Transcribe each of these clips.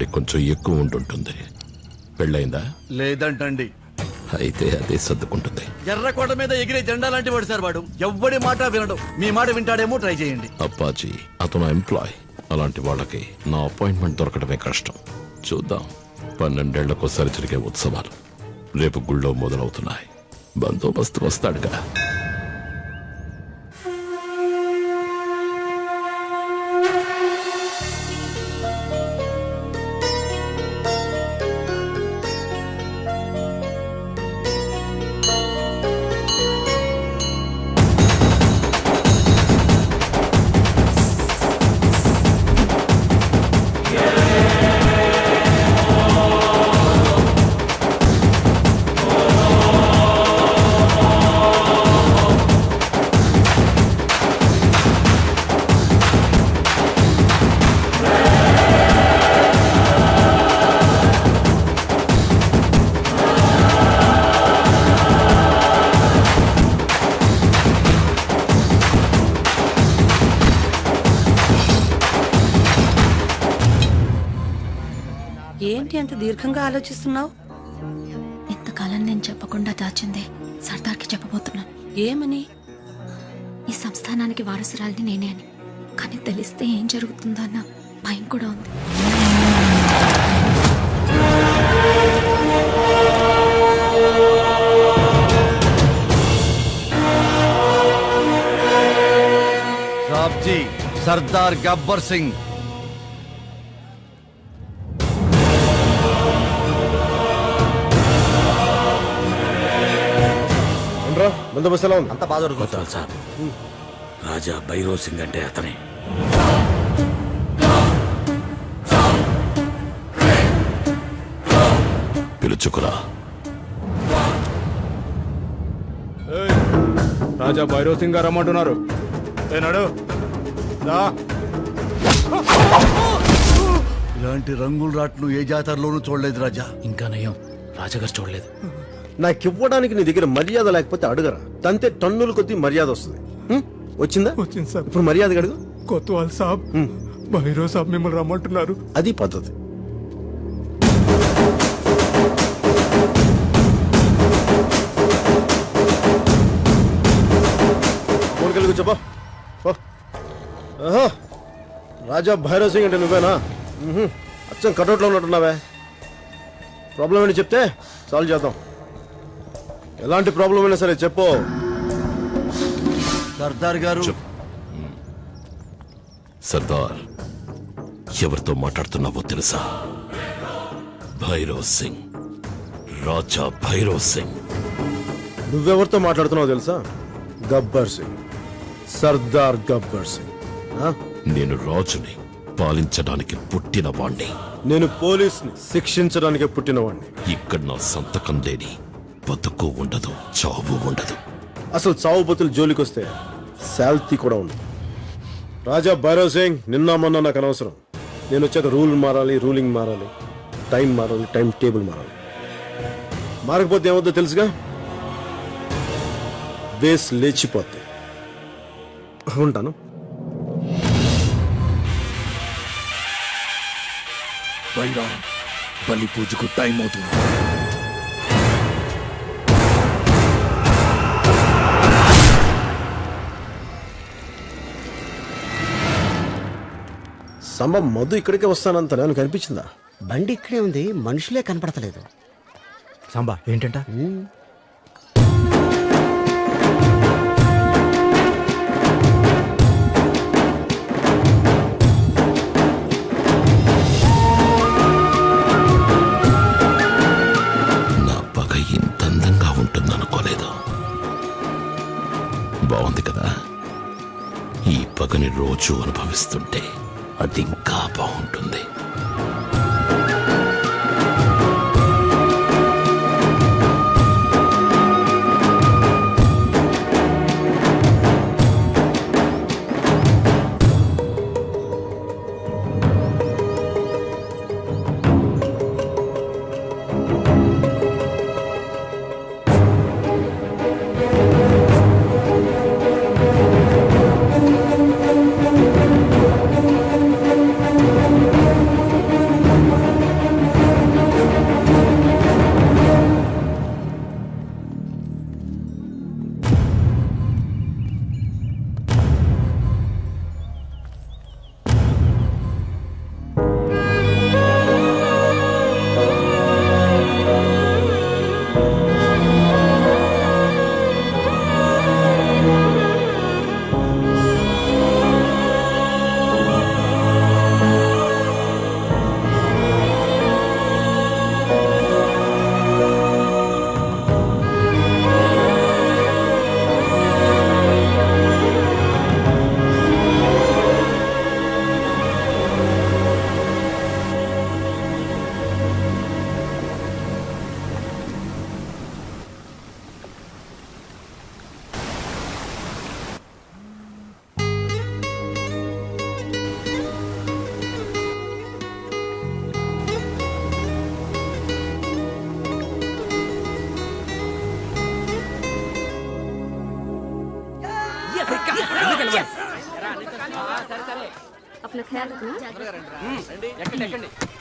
కొంచెం ఎక్కువ ఉంటుంటుంది. పెళ్ళైందా? లేదంటండి. అయితే అదే సర్దుకుంటుంది. ఎర్రకోట మీద ఎగిరే జెండా లాంటి వాడు సార్ వాడు. ఎవ్వడి మాట వినడు. మీ మాట వింటాడేమో, ట్రై చేయండి. అప్పాజీ అతను ఎంప్లాయ్. అలాంటి వాళ్ళకి నా అపాయింట్మెంట్ దొరకడమే కష్టం. చూద్దాం. 12 ఏళ్లకోసారి జరిగే ఉత్సవాలు రేపు గుళ్ళో మొదలవుతున్నాయి. బందోబస్తు వస్తాడుగా. ఏంటి అంత దీర్ఘంగా ఆలోచిస్తున్నావు? ఇంతకాలం నేను చెప్పకుండా దాచిందే సర్దార్కి చెప్పబోతున్నాను. ఏమని? ఈ సంస్థానానికి వారసురాలిని నేనే అని. కానీ తెలిస్తే ఏం జరుగుతుందో అన్న భయం కూడా ఉంది. సాబ్జీ, సర్దార్ గబ్బర్ సింగ్. బందోబస్తు ఎలా ఉంది? అంత బాధ జరుగుతుంది సార్. రాజా భైరవ్ సింగ్ అంటే అతనే. పిలుచుకురా. రాజా భైరవ్ సింగ్ గారు రమ్మంటున్నారు. ఏనాడు ఇలాంటి రంగుల రాట్లు ఏ జాతరలోనూ చూడలేదు రాజా. ఇంకా నయం, రాజాగారు చూడలేదు. నాకివ్వడానికి నీ దగ్గర మర్యాద లేకపోతే అడుగరా. తంతే టన్నుల కొద్ది మర్యాద వస్తుంది. వచ్చిందా? వచ్చింది సార్. ఇప్పుడు మర్యాద అడుగు. కొత్వాల్ సాబ్, భైరవ్ సాబ్ మిమ్మల్ని రమ్మంటున్నారు. అది పద్ధతి. ఫోన్కెళ్ళి చెప్పా. రాజా భైరవ్ సింగ్ అంటే నువ్వేనా? అచ్చం కటౌట్లో ఉన్నట్టున్నావే. ప్రాబ్లం ఏంటి చెప్తే సాల్వ్ చేద్దాం. ఎలాంటి ప్రాబ్లం అయినా సరే చెప్పు. సర్దార్ గారు. సర్దార్, ఎవరితో మాట్లాడుతున్నావో తెలుసా? భైరవ్ సింగ్, రాజా భైరవ్ సింగ్. నువ్వెవరితో మాట్లాడుతున్నావు తెలుసా? గబ్బర్ సింగ్, సర్దార్ గబ్బర్ సింగ్. నేను రాజుని, పాలించడానికి పుట్టిన వాణ్ణి. నేను పోలీస్ని, శిక్షించడానికి పుట్టినవాణ్ణి. ఇక్కడ నా సంతకం లేని బతుకు ఉండదు, చావు ఉండదు. అసలు చావు బతులు జోలికొస్తే శాల్తీ కూడా ఉండదు. రాజా భైరవ్ సింగ్, నిన్న మొన్న నాకు అనవసరం. నేను వచ్చాక రూల్ మారాలి, రూలింగ్ మారాలి, టైం మారాలి, టైం టేబుల్ మారాలి. మారకపోతే ఏమవుద్దో తెలుసుగా? బేస్ లేచిపోతే. ఉంటాను. భైరా, బలి పూజకు టైం అవుతుంది. సంభం మధు ఇక్కడికే వస్తానంత నేను కనిపించిందా? బండి ఇక్కడే ఉంది, మనుషులే కనపడతలేదు. సాంబా ఏంటంట? నా పగ ఇంత అందంగా ఉంటుందనుకోలేదు. బాగుంది కదా? ఈ పగని రోజు అనుభవిస్తుంటే అది ఇంకా బాగుంటుంది.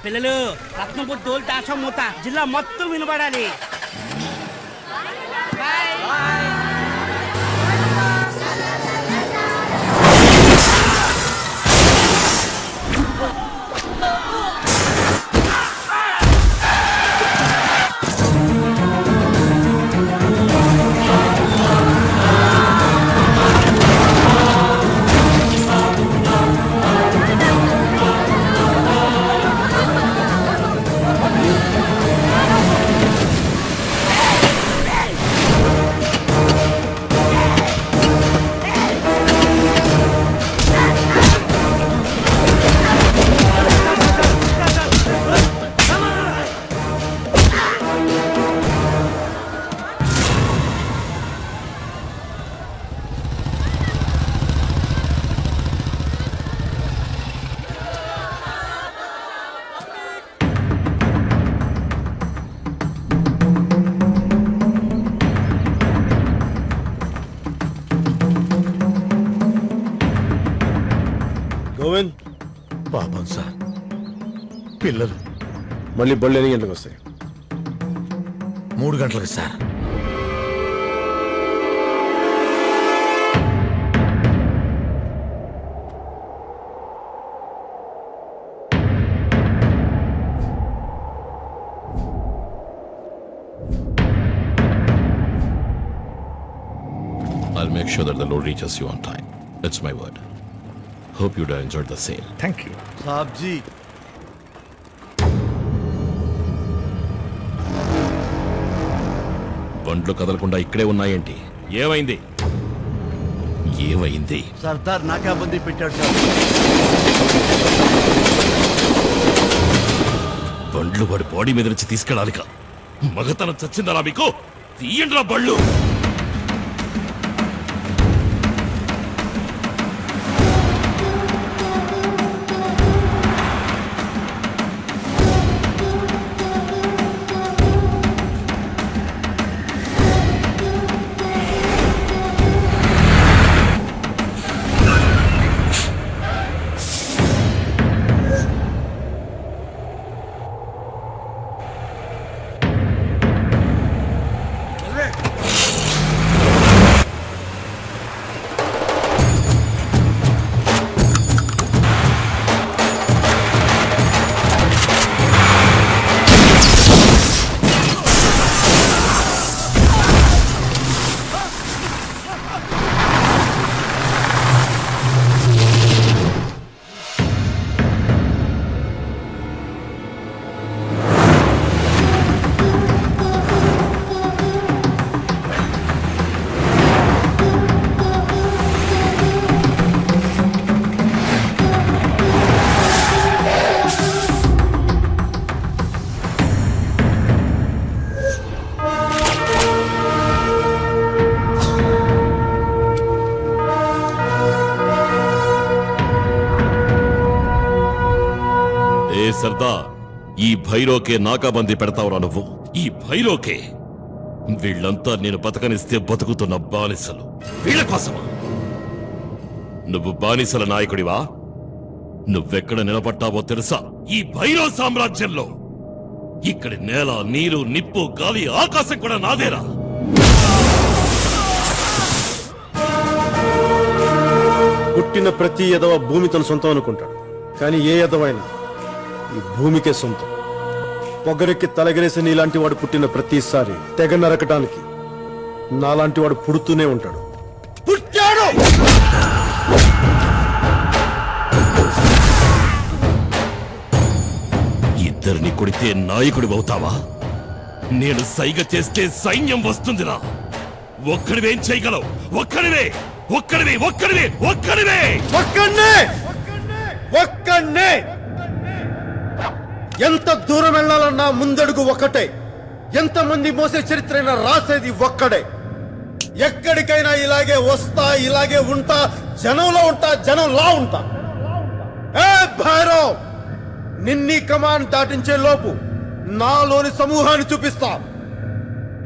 పిల్లలు రత్నపు తోలు దాసం మూత జిల్లా మొత్తం వినబడాలి. గోవింద్, పాపం సార్, పిల్లలు మళ్ళీ బళ్ళు ఎన్ని గంటలకు వస్తాయి? 3 గంటలకు sir. I'll make sure that the load reaches you on time. That's my word. Hope you'd have enjoyed the same. Thank you. Sabji బండ్లు కదలకుండా ఇక్కడే ఉన్నాయేంటి? ఏమైంది? ఏమైంది? సర్దార్ నాకాబందీ పెట్టాడు సార్. బండ్లు వాడి బాడీ మీద నుంచి తీసుకెళ్ళాలిక. మగతనం చచ్చిందరా మీకు? తీయండిరా బళ్ళు. సర్దార్, ఈ భైరోకే నాకాబందీ పెడతావురా నువ్వు? ఈ భైరోకే? వీళ్ళంతా నేను బతకనిస్తే బతుకుతున్న బానిసలు. వీళ్ళ కోసమా? నువ్వు బానిసల నాయకుడివా? నువ్వెక్కడ నిలబడ్డావో తెలుసా? ఈ భైరవ సామ్రాజ్యంలో. ఇక్కడి నేల, నీరు, నిప్పు, గాలి, ఆకాశం కూడా నాదేరా. పుట్టిన ప్రతి ఎదవ భూమి తన సొంతం అనుకుంటాడు, కానీ ఏ ఎదవైనా ఈ భూమికే సొంతం. పొగరెక్కి తలగరేసి నీలాంటి వాడు పుట్టిన ప్రతిసారి తెగ నరకటానికి నాలాంటి వాడు పుడుతూనే ఉంటాడు. పుట్టాడు! ఇద్దరిని కొడితే నాయకుడి అవుతావా? నేను సైగ చేస్తే సైన్యం వస్తుందిరా. ఒక్కడివేం చేయగలవు? ఒక్కడివే ఒక్కడివే ఒక్కడివే ఒక్కడివే ఒక్కడే! ఎంత దూరం వెళ్ళాలన్నా ముందడుగు ఒక్కటే. ఎంతమంది మోసే చరిత్రైనా రాసేది ఒక్కడే. ఎక్కడికైనా ఇలాగే వస్తా, ఇలాగే ఉంటా, జనంలో ఉంటా, జనంలా ఉంటా. ఏ భైరవ్, నిన్నీ కమాండ్ దాటించే లోపు నాలోని సమూహాన్ని చూపిస్తా.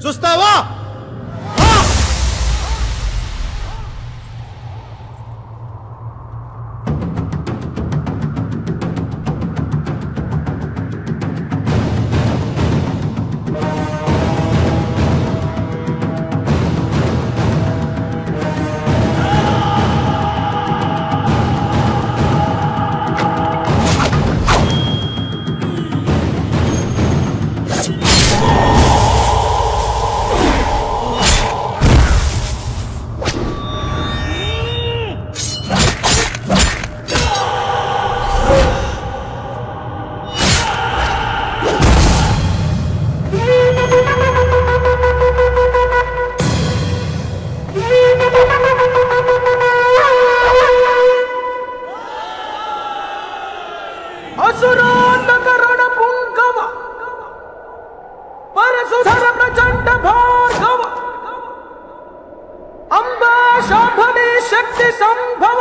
చూస్తావా? శక్తి సంభవ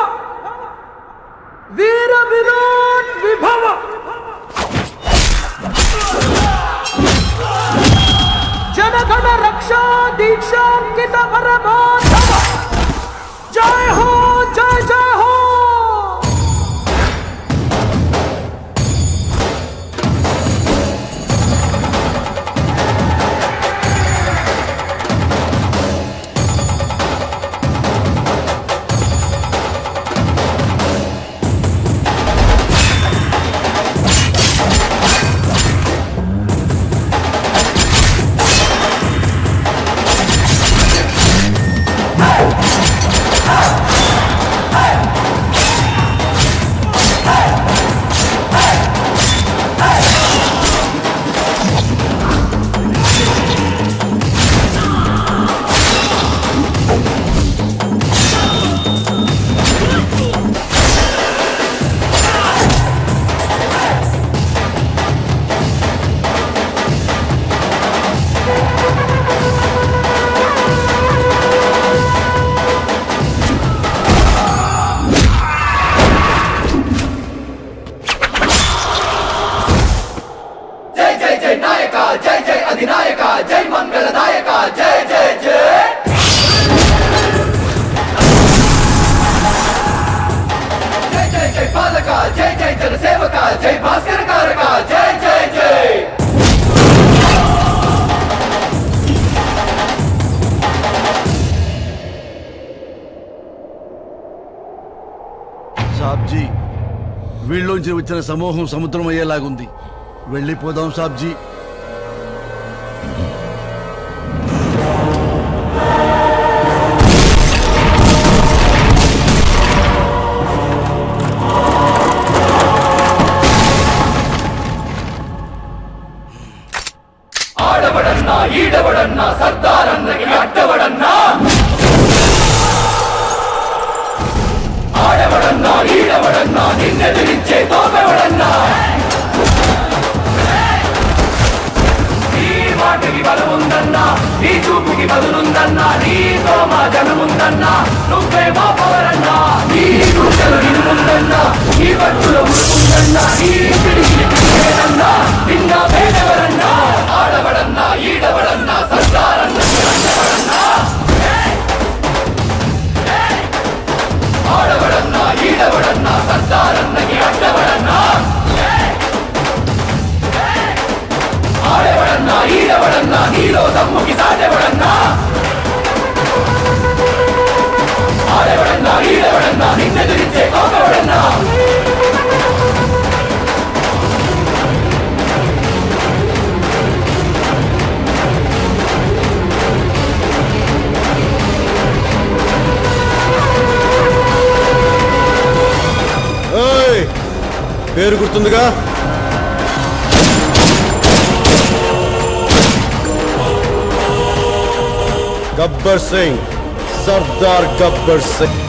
వీర విరాట్ విభవ జనగణ రక్షా దీక్షాంకిత పరమాధవ జయ హో జయ జయ హో. సాబ్జీ, వీళ్ళలోంచి వచ్చిన సమూహం సముద్రం అయ్యేలాగుంది. వెళ్ళిపోదాం సాబ్జీ. ఆడవడన్నా ఈడవడన్నా సర్దారన్నకి అడ్డవడన్నా ఆడవడన్నా ఈడవడన్నా నిన్నెదిరించే తోపెవడన్నా నీ మాటకి బలముందన్నా నీ చూపుకి బదులుందన్నా నీతో మా జనముందన్నా నువ్వే మా పవరన్నా నీ గుండెలు నిన్నుందన్నా నీ భక్తుల ఉందన్నా నీ పిడికిలేదన్నా నిన్న పేదవరన్నా ఆడవడన్నా ఈడవడన్నా సర్దారన్నకి అడ్డవడన్నా ఆడవడన్నా ఈడవడన్నా సర్దారన్నకి అడ్డవడన్నా ఆడవడన్నా ఈడవడన్నా నీలో దమ్ముకి సాటవడన్నా ఆడవడన్నా ఈడవడన్నా నిన్నెదిరించే కోకవడన్నా పేరు గుర్తుందిగా? గబ్బర్ సింగ్, సర్దార్ గబ్బర్ సింగ్.